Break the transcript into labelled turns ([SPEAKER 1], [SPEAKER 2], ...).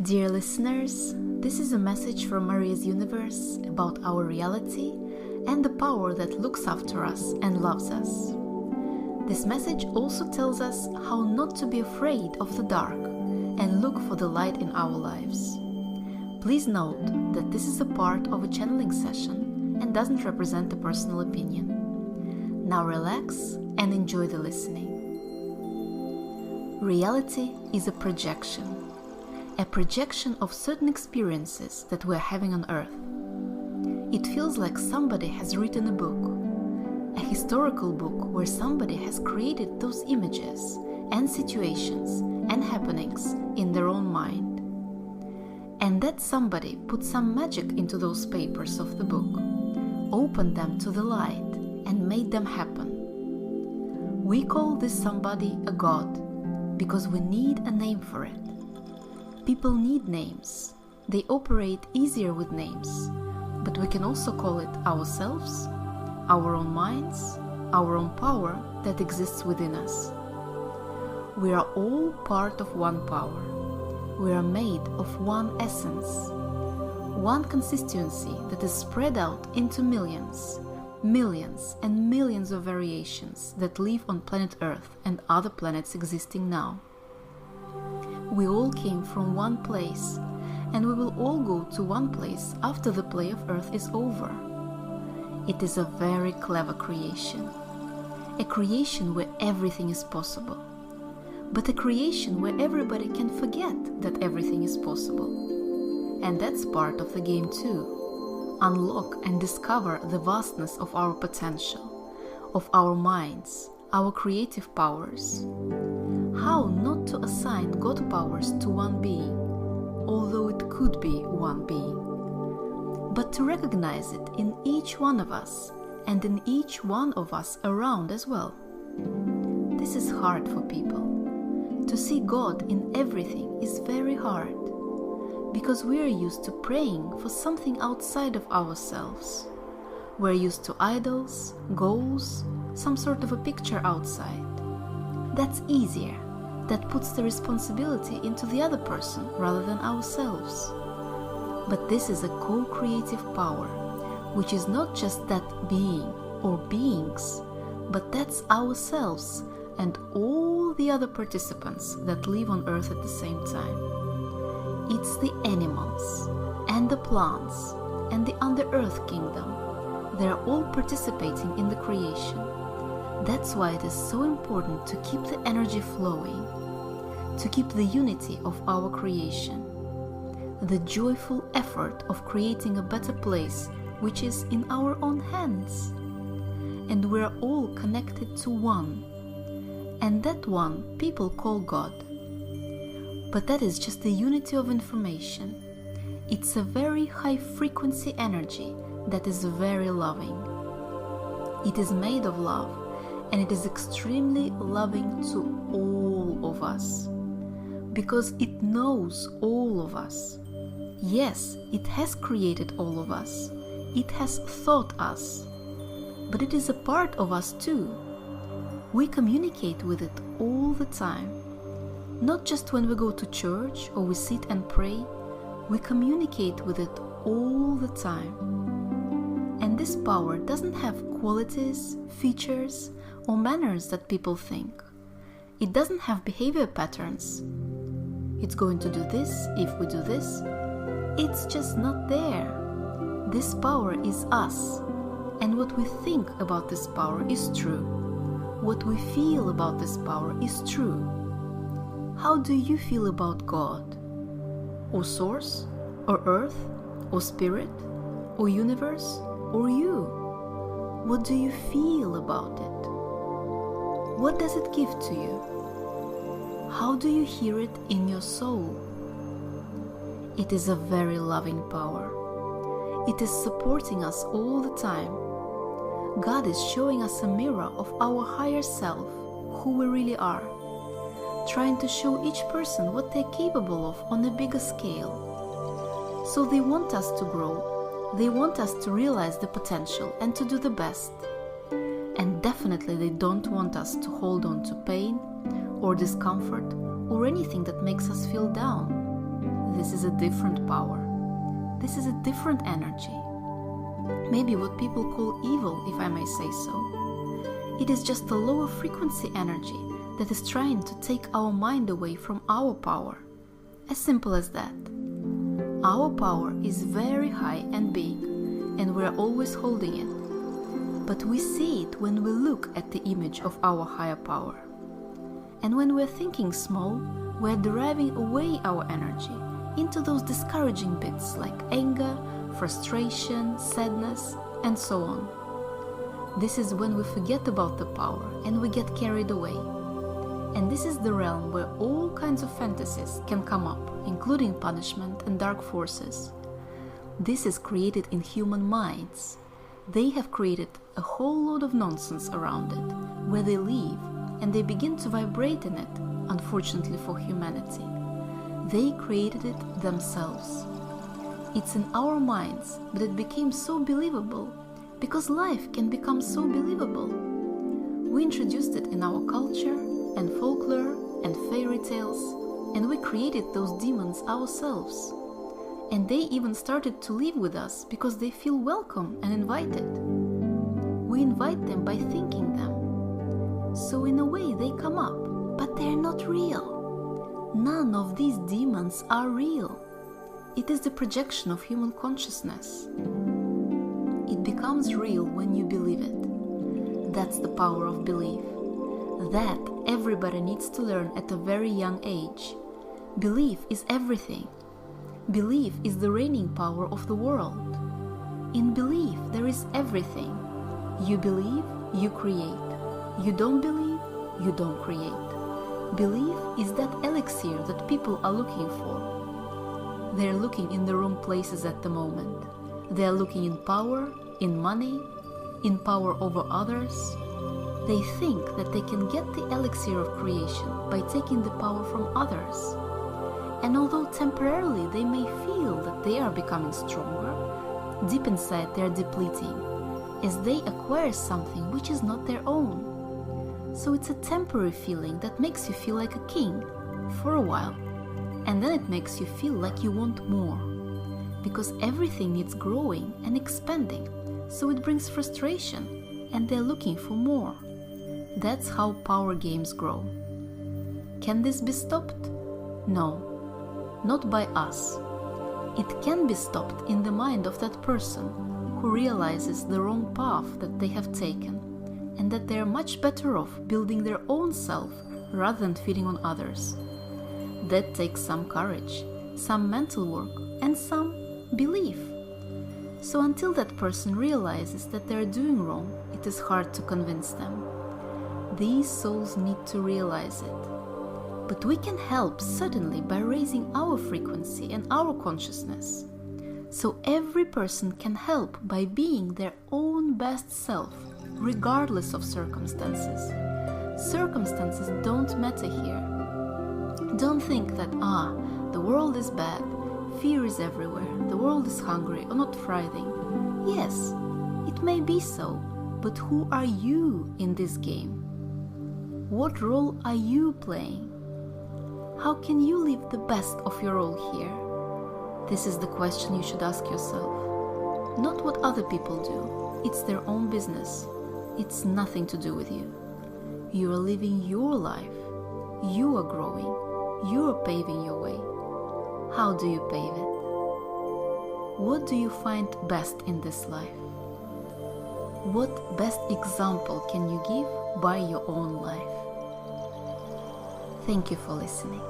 [SPEAKER 1] Dear listeners, this is a message from Maria's Universe about our reality and the power that looks after us and loves us. This message also tells us how not to be afraid of the dark and look for the light in our lives. Please note that this is a part of a channeling session and doesn't represent a personal opinion. Now relax and enjoy the listening. Reality is a projection of certain experiences that we're having on Earth. It feels like somebody has written a book, a historical book where somebody has created those images and situations and happenings in their own mind. And that somebody put some magic into those papers of the book, opened them to the light and made them happen. We call this somebody a god because we need a name for it. People need names. They operate easier with names, but we can also call it ourselves, our own minds, our own power that exists within us. We are all part of one power. We are made of one essence, one constituency that is spread out into millions, millions and millions of variations that live on planet Earth and other planets existing now. We all came from one place, and we will all go to one place after the play of Earth is over. It is a very clever creation. A creation where everything is possible. But a creation where everybody can forget that everything is possible. And that's part of the game too. Unlock and discover the vastness of our potential, of our minds, our creative powers. How not to assign God powers to one being, although it could be one being, but to recognize it in each one of us and in each one of us around as well. This is hard for people. To see God in everything is very hard, because we are used to praying for something outside of ourselves. We're used to idols, goals, some sort of a picture outside. That's easier. That puts the responsibility into the other person rather than ourselves. But this is a co-creative power, which is not just that being or beings, but that's ourselves and all the other participants that live on Earth at the same time. It's the animals and the plants and the under-earth kingdom. They're all participating in the creation. That's why it is so important to keep the energy flowing, to keep the unity of our creation, the joyful effort of creating a better place which is in our own hands. And we're all connected to one, and that one people call God. But that is just the unity of information. It's a very high frequency energy that is very loving. It is made of love, and it is extremely loving to all of us, because it knows all of us. Yes, it has created all of us. It has thought us, but it is a part of us too. We communicate with it all the time. Not just when we go to church or we sit and pray, we communicate with it all the time. And this power doesn't have qualities, features, or manners that people think. It doesn't have behavior patterns. It's going to do this if we do this. It's just not there. This power is us, and what we think about this power is true. What we feel about this power is true. How do you feel about God? Or Source? Or Earth? Or Spirit? Or Universe? Or you? What do you feel about it? What does it give to you? How do you hear it in your soul? It is a very loving power. It is supporting us all the time. God is showing us a mirror of our higher self, who we really are, trying to show each person what they're capable of on a bigger scale. So they want us to grow, they want us to realize the potential and to do the best. And definitely they don't want us to hold on to pain or discomfort or anything that makes us feel down. this is a different power. This is a different energy. Maybe what people call evil, if I may say so. It is just a lower frequency energy that is trying to take our mind away from our power. As simple as that. Our power is very high and big, and we are always holding it. But we see it when we look at the image of our higher power. And when we are thinking small, we are deriving away our energy into those discouraging bits like anger, frustration, sadness, and so on. This is when we forget about the power and we get carried away. And this is the realm where all kinds of fantasies can come up, including punishment and dark forces. This is created in human minds. They have created a whole load of nonsense around it, where they live, and they begin to vibrate in it, unfortunately for humanity. They created it themselves. It's in our minds, but it became so believable, because life can become so believable. We introduced it in our culture, and folklore, and fairy tales, and we created those demons ourselves. And they even started to live with us because they feel welcome and invited. We invite them by thinking them. So in a way they come up, but they're not real. None of these demons are real. It is the projection of human consciousness. It becomes real when you believe it. That's the power of belief. That everybody needs to learn at a very young age. Belief is everything. Belief is the reigning power of the world. In belief, there is everything. You believe, you create. You don't believe, you don't create. Belief is that elixir that people are looking for. They're looking in the wrong places at the moment. They're looking in power, in money, in power over others. They think that they can get the elixir of creation by taking the power from others. And although temporarily they may feel that they are becoming stronger, deep inside they are depleting, as they acquire something which is not their own. So it's a temporary feeling that makes you feel like a king, for a while, and then it makes you feel like you want more, because everything needs growing and expanding, so it brings frustration, and they're looking for more. That's how power games grow. Can this be stopped? No, not by us. It can be stopped in the mind of that person who realizes the wrong path that they have taken, and that they are much better off building their own self rather than feeding on others. That takes some courage, some mental work, and some belief. So until that person realizes that they are doing wrong, it is hard to convince them. These souls need to realize it. But we can help certainly by raising our frequency and our consciousness. So every person can help by being their own best self, regardless of circumstances. Circumstances don't matter here. Don't think that, the world is bad, fear is everywhere, the world is hungry or not thriving. Yes, it may be so, but who are you in this game? What role are you playing? How can you live the best of your role here? This is the question you should ask yourself. Not what other people do. It's their own business. It's nothing to do with you. You are living your life. You are growing. You are paving your way. How do you pave it? What do you find best in this life? What best example can you give by your own life? Thank you for listening.